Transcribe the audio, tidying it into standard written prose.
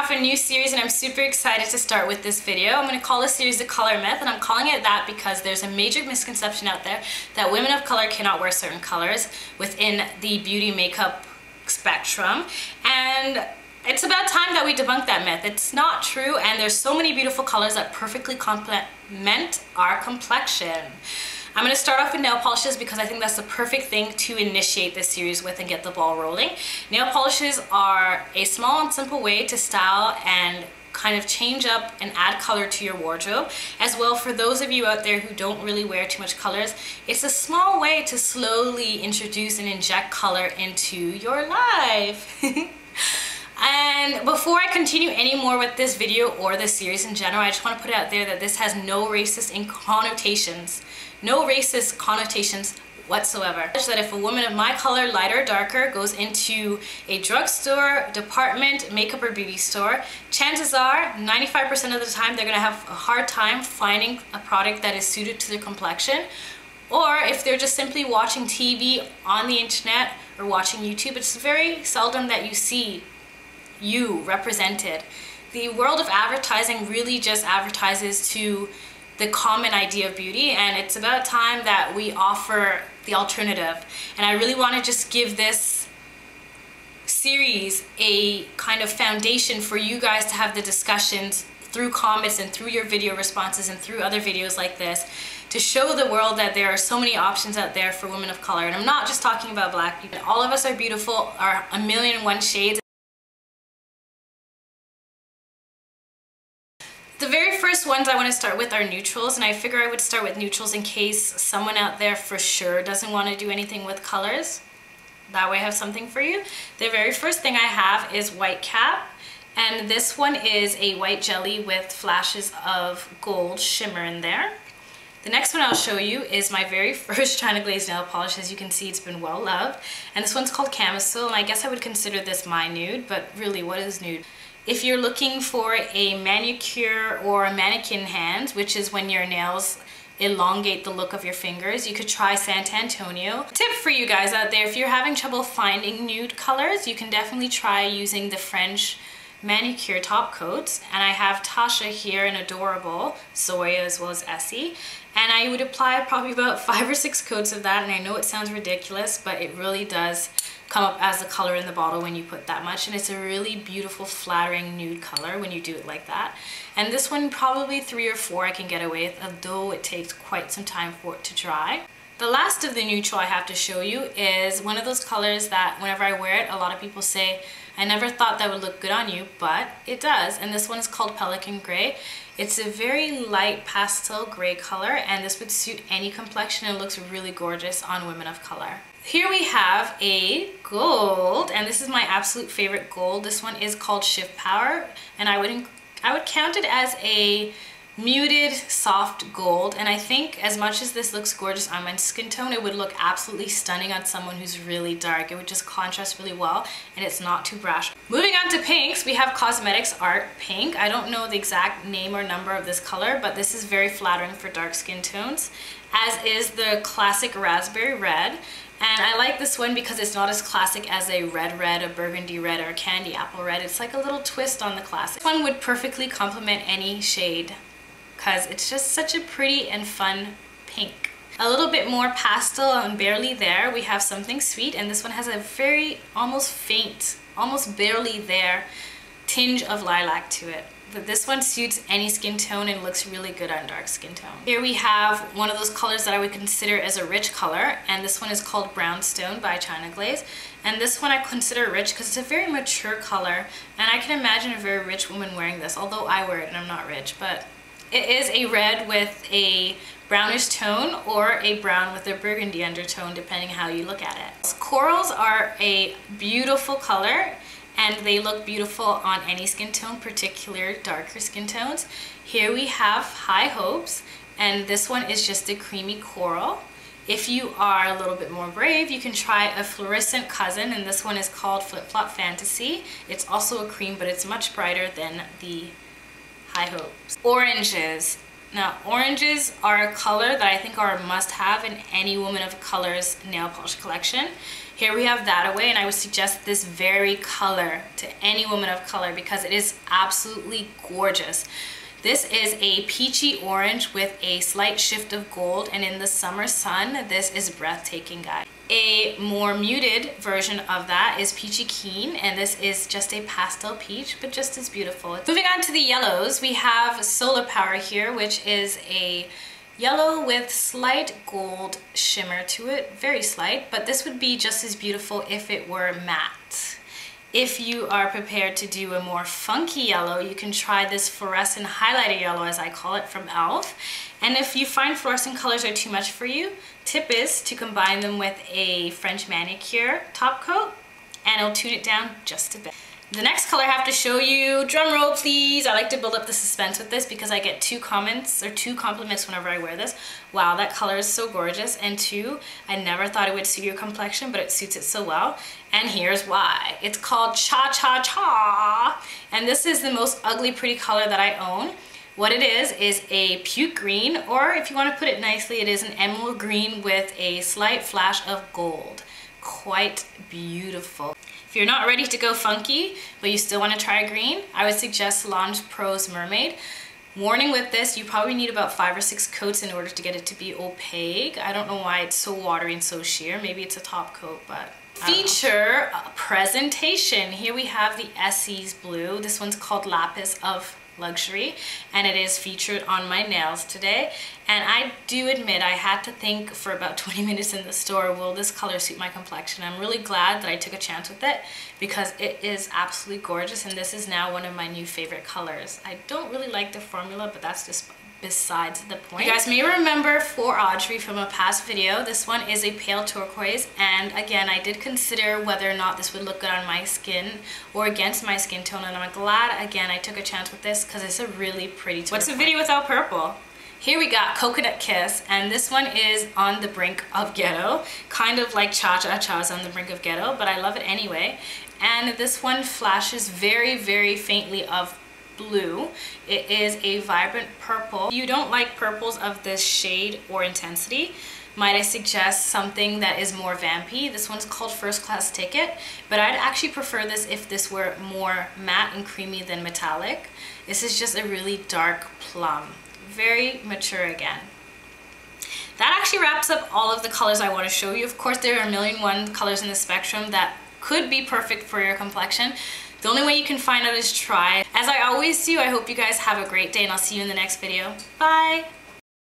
off a new series and I'm super excited to start with this video. I'm going to call this series The Color Myth, and I'm calling it that because there's a major misconception out there that women of color cannot wear certain colors within the beauty makeup spectrum, and it's about time that we debunk that myth. It's not true, and there's so many beautiful colors that perfectly complement our complexion. I'm going to start off with nail polishes because I think that's the perfect thing to initiate this series with and get the ball rolling. Nail polishes are a small and simple way to style and kind of change up and add color to your wardrobe. As well, for those of you out there who don't really wear too much colors, it's a small way to slowly introduce and inject color into your life. And before I continue any more with this video or this series in general, I just want to put it out there that this has no racist connotations. No racist connotations whatsoever. That if a woman of my color, lighter or darker, goes into a drugstore, department, makeup or beauty store, chances are 95% of the time they're going to have a hard time finding a product that is suited to their complexion. Or if they're just simply watching TV on the internet or watching YouTube, it's very seldom that you see you represented. The world of advertising really just advertises to the common idea of beauty, and it's about time that we offer the alternative. And I really want to just give this series a kind of foundation for you guys to have the discussions through comments and through your video responses and through other videos like this, to show the world that there are so many options out there for women of color. And I'm not just talking about black people. All of us are beautiful, are 1,000,001 shades. The very first ones I want to start with are neutrals, and I figure I would start with neutrals in case someone out there for sure doesn't want to do anything with colors. That way I have something for you. The very first thing I have is White Cap, and this one is a white jelly with flashes of gold shimmer in there. The next one I'll show you is my very first China Glaze nail polish. As you can see, it's been well loved, and this one's called Camisole, and I guess I would consider this my nude, but really, what is nude? If you're looking for a manicure or a mannequin hand, which is when your nails elongate the look of your fingers, you could try Sant Antonio. Tip for you guys out there, if you're having trouble finding nude colors, you can definitely try using the French manicure top coats. And I have Tasha here in Adorable, Zoya, as well as ESSie. And I would apply probably about 5 or 6 coats of that, and I know it sounds ridiculous, but it really does come up as the color in the bottle when you put that much, and it's a really beautiful, flattering nude color when you do it like that. And this one, probably 3 or 4 I can get away with, although it takes quite some time for it to dry. The last of the neutral I have to show you is one of those colors that whenever I wear it, a lot of people say, I never thought that would look good on you, but it does. And this one is called Pelican Grey. It's a very light pastel gray color, and this would suit any complexion and looks really gorgeous on women of color. Here we have a gold, and this is my absolute favorite gold. This one is called Shift Power, and I would count it as a muted soft gold, and I think as much as this looks gorgeous on my skin tone, it would look absolutely stunning on someone who's really dark. It would just contrast really well, and it's not too brash. Moving on to pinks, we have Cosmetics Art Pink. I don't know the exact name or number of this color, but this is very flattering for dark skin tones, as is the classic Raspberry Red. And I like this one because it's not as classic as a red red, a burgundy red, or a candy apple red. It's like a little twist on the classic. This one would perfectly complement any shade because it's just such a pretty and fun pink. A little bit more pastel and barely there, we have Something Sweet, and this one has a very almost faint, almost barely there tinge of lilac to it. But this one suits any skin tone and looks really good on dark skin tone. Here we have one of those colors that I would consider as a rich color, and this one is called Brownstone by China Glaze. And this one I consider rich because it's a very mature color, and I can imagine a very rich woman wearing this, although I wear it and I'm not rich. But it is a red with a brownish tone or a brown with a burgundy undertone, depending how you look at it. Corals are a beautiful color, and they look beautiful on any skin tone, particularly darker skin tones. Here we have High Hopes, and this one is just a creamy coral. If you are a little bit more brave, you can try a fluorescent cousin, and this one is called Flip Flop Fantasy. It's also a cream, but it's much brighter than the High Hopes. Oranges. Now, oranges are a color that I think are a must-have in any woman of color's nail polish collection. Here we have That Away, and I would suggest this very color to any woman of color because it is absolutely gorgeous. This is a peachy orange with a slight shift of gold, and in the summer sun, this is breathtaking, guys. A more muted version of that is Peachy Keen, and this is just a pastel peach, but just as beautiful. Moving on to the yellows, we have Solar Power here, which is a yellow with slight gold shimmer to it, very slight, but this would be just as beautiful if it were matte. If you are prepared to do a more funky yellow, you can try this fluorescent highlighter yellow, as I call it, from e.l.f. And if you find fluorescent colors are too much for you, tip is to combine them with a French manicure top coat, and it'll tune it down just a bit. The next color I have to show you, drum roll please. I like to build up the suspense with this because I get two compliments whenever I wear this. Wow, that color is so gorgeous. And two, I never thought it would suit your complexion, but it suits it so well. And here's why. It's called Cha Cha Cha. And this is the most ugly pretty color that I own. What it is a puke green, or if you want to put it nicely, it is an emerald green with a slight flash of gold. Quite beautiful. If you're not ready to go funky, but you still want to try green, I would suggest Solange Pro's Mermaid. Warning with this, you probably need about 5 or 6 coats in order to get it to be opaque. I don't know why it's so watery and so sheer. Maybe it's a top coat, but feature presentation. Here we have the ESSie's blue. This one's called Lapis of Luxury, and it is featured on my nails today. And I do admit I had to think for about 20 minutes in the store, will this color suit my complexion? I'm really glad that I took a chance with it because it is absolutely gorgeous, and this is now one of my new favorite colors. I don't really like the formula, but that's just besides the point. You guys may remember for Audrey from a past video, this one is a pale turquoise, and again I did consider whether or not this would look good on my skin or against my skin tone, and I'm glad again I took a chance with this because it's a really pretty turquoise. What's a video without purple? Here we got Coconut Kiss, and this one is on the brink of ghetto, kind of like Cha Cha Cha's on the brink of ghetto, but I love it anyway. And this one flashes very, very faintly of blue. It is a vibrant purple. If you don't like purples of this shade or intensity, might I suggest something that is more vampy? This one's called First Class Ticket, but I'd actually prefer this if this were more matte and creamy than metallic. This is just a really dark plum. Very mature again. That actually wraps up all of the colors I want to show you. Of course, there are a million and one colors in the spectrum that could be perfect for your complexion. The only way you can find out is try. As I always do, I hope you guys have a great day, and I'll see you in the next video. Bye!